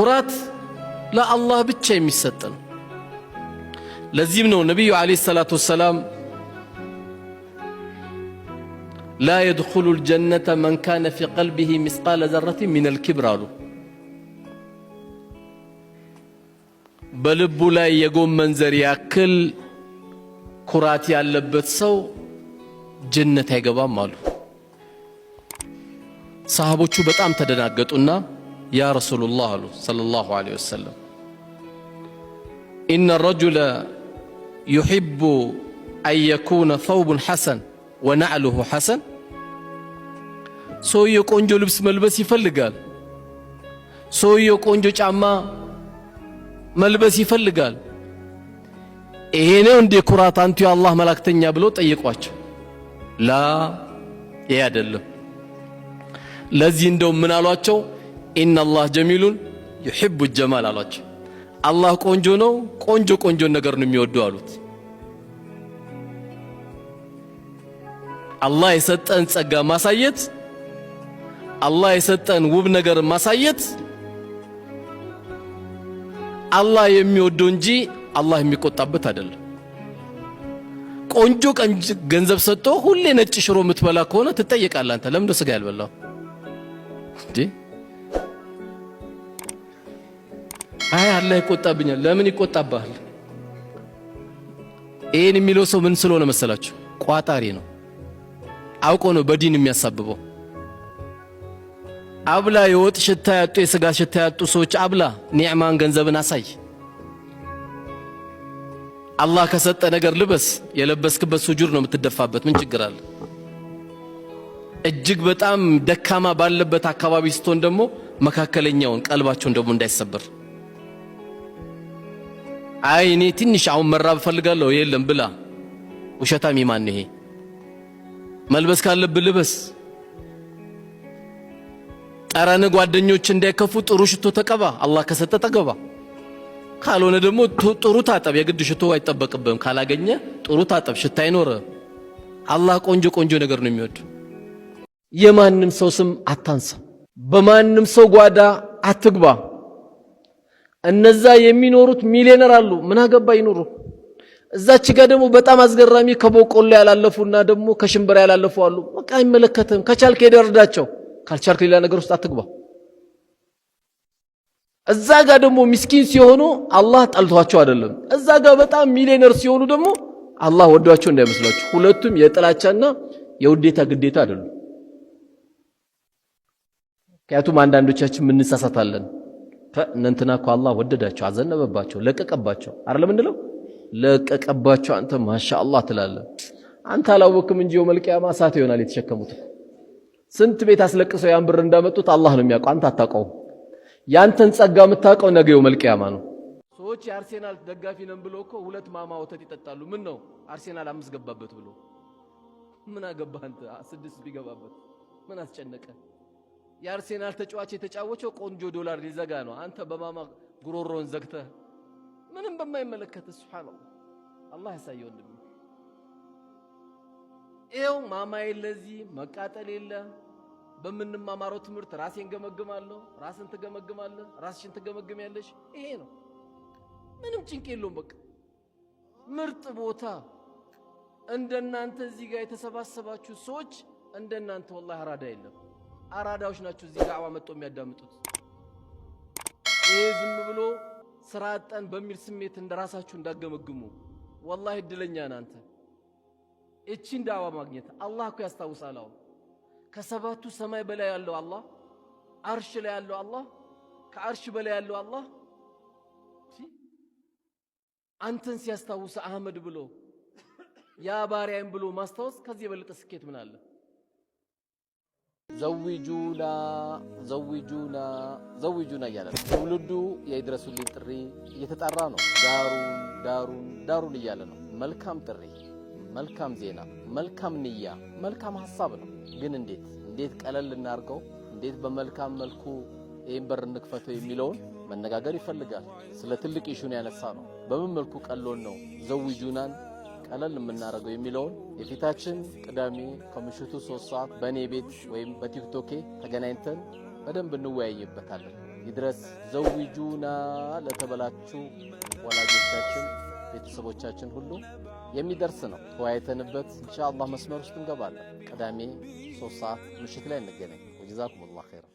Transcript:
ኩራት ለአላህ ብቻ የሚሰጥ ነው። ለዚህም ነው ነብዩ አለይሂ ሰላቱ ወሰላም لا يدخل الجنة من كان في قلبه مثقال ذرة من الكبر አሉ። በልቡ ላይ የጎመን ዘር ያክል ኩራት ያለበት ሰው ጀነት አይገባም አሉ። ሰሃቦቹ በጣም ተደናገጡና ያ ረሱላህ አሉ ሰለላሁ ዐለይሂ ወሰለም إن الرجل يحب أن يكون ثوب حسن ونعله حسن ሰውየው ቆንጆ ልብስ መልበስ ይፈልጋል። ሰውየው ቆንጆ ጫማ መልበስ ይፈልጋል። ይሄ ነው እንደ ኩራት አንቱ የአላህ መላእክተኛ ብሎ ጠየቋቸው። ላ ይሄ አይደለም። ለዚህ እንደው ምን አሏቸው? ኢነላህ ጀሚሉን ይحب الجمال አሏቸው። አላህ ቆንጆ ነው፣ ቆንጆ ነገር ነው የሚወደው አሉት። አላህ የሰጠን ጸጋ ማሳየት፣ አላህ የሰጠን ውብ ነገር ማሳየት አላህ የሚወደው እንጂ አላህ የሚቆጣበት አይደለም። ቆንጆ ገንዘብ ሰጥቶ ሁሌ ነጭ ሽሮ የምትበላ ከሆነ ትጠየቃለህ። አንተ ለምን ስጋ ያልበላው እንዴ? አይ አላህ ይቆጣብኛል። ለምን ይቆጣብሃል? ይሄን የሚለው ሰው ምን ስለሆነ መሰላችሁ? ቋጣሪ ነው። አውቆ ነው በዲን የሚያሳብበው። አብላ የወጥ ሽታ ያጡ የስጋ ሽታ ያጡ ሰዎች አብላ፣ ኒዕማን ገንዘብን አሳይ። አላህ ከሰጠ ነገር ልበስ። የለበስክበት ሱጁድ ነው የምትደፋበት። ምን ችግር አለ? እጅግ በጣም ደካማ ባለበት አካባቢ ስትሆን ደግሞ መካከለኛውን ቀልባቸውን ደግሞ እንዳይሰበር። አይ እኔ ትንሽ አሁን መራብ ፈልጋለሁ፣ የለም ብላ። ውሸታም ኢማን ነው ይሄ። መልበስ ካለብህ ልበስ። ጠረን ጓደኞች እንዳይከፉ ጥሩ ሽቶ ተቀባ። አላህ ከሰጠ ተገባ። ካልሆነ ደግሞ ጥሩ ታጠብ። የግድ ሽቶ አይጠበቅብህም። ካላገኘ ጥሩ ታጠብ፣ ሽታ አይኖር። አላህ ቆንጆ ነገር ነው የሚወድ። የማንም ሰው ስም አታንሳ። በማንም ሰው ጓዳ አትግባ። እነዛ የሚኖሩት ሚሊዮነር አሉ፣ ምን አገባ ይኖሩ። እዛች ጋር ደግሞ በጣም አስገራሚ ከቦቆሎ ያላለፉና ደግሞ ከሽምብራ ያላለፉ አሉ። በቃ አይመለከትም። ከቻልክ ሄደርዳቸው፣ ካልቻልክ ሌላ ነገር ውስጥ አትግባ። እዛ ጋር ደግሞ ምስኪን ሲሆኑ አላህ ጠልቷቸው አይደለም። እዛ ጋር በጣም ሚሊዮነር ሲሆኑ ደግሞ አላህ ወዷቸው እንዳይመስላችሁ። ሁለቱም የጥላቻና የውዴታ ግዴታ አይደሉም። ከያቱም አንዳንዶቻችን ምን እንሳሳታለን? እንትና እኮ አላህ ወደዳቸው፣ አዘነበባቸው፣ ለቀቀባቸው አይደለም እንለው። ለቀቀባቸው አንተ ማሻአላህ ትላለህ። አንተ አላወቅም እንጂ የውመል ቂያማ እሳት ይሆናል የተሸከሙት። ስንት ቤት አስለቅሰው ያን ብር እንዳመጡት አላህ ነው የሚያውቀው፣ አንተ አታውቀውም። ያንተን ጸጋ የምታውቀው ነገ የውመል ቂያማ ነው። ሰዎች የአርሴናል ደጋፊ ነን ብሎ እኮ 2 ማማ ወተት ይጠጣሉ። ምን ነው አርሴናል 5 ገባበት ብሎ ምን አገባህ አንተ? 6 ቢገባበት ምን አስጨነቀ? የአርሴናል ተጫዋች የተጫወተው ቆንጆ ዶላር ሊዘጋ ነው። አንተ በማማ ጉሮሮን ዘግተህ ምንም በማይመለከት ሱብሃንአላህ። አላህ ያሳየው ወንድም። ይኸው ማማ የለዚህ መቃጠል የለ። በምንማማረው ትምህርት ራሴን ገመግማለሁ፣ ራስን ትገመግማለህ፣ ራስሽን ትገመግሚያለሽ። ይሄ ነው፣ ምንም ጭንቅ የለውም። በቃ ምርጥ ቦታ እንደናንተ እዚህ ጋር የተሰባሰባችሁ ሰዎች እንደናንተ ወላሂ አራዳ የለም። አራዳዎች ናቸው እዚህ ዳዕዋ መጥቶ የሚያዳምጡት። ይሄ ዝም ብሎ ስራ አጣን በሚል ስሜት እንደራሳችሁ እንዳገመግሙ። ወላሂ እድለኛ ነህ አንተ እቺን ዳዕዋ ማግኘት። አላህ እኮ ያስታውሳል። አሁን ከሰባቱ ሰማይ በላይ ያለው አላህ፣ አርሽ ላይ ያለው አላህ፣ ከአርሽ በላይ ያለው አላህ አንተን ሲያስታውስ አህመድ ብሎ ያ ባሪያም ብሎ ማስታወስ ከዚህ የበለጠ ስኬት ምን አለ? ዘውጁና እያለ ትውልዱ የይድረሱልኝ ጥሪ እየተጣራ ነው። ዳሩን እያለ ነው። መልካም ጥሪ፣ መልካም ዜና፣ መልካም ንያ፣ መልካም ሐሳብ ነው። ግን እንዴት ቀለል እናርገው፣ እንዴት በመልካም መልኩ ይሄን በር እንክፈተው የሚለውን መነጋገር ይፈልጋል። ስለ ትልቅ ኢሹን ያነሳ ነው። በምን መልኩ ቀሎን ነው ዘውጁናን ቀለል የምናረገው የሚለውን የፊታችን ቅዳሜ ከምሽቱ 3 ሰዓት በኔ ቤት ወይም በቲክቶኬ ተገናኝተን በደንብ እንወያይበታለን። ይድረስ። ዘውጁና ለተበላችሁ ወላጆቻችን ቤተሰቦቻችን ሁሉ የሚደርስ ነው። ተወያይተንበት ኢንሻአላህ መስመር ውስጥ እንገባለን። ቅዳሜ 3 ሰዓት ምሽት ላይ እንገናኝ። ወጀዛኩሙላህ ኸይራ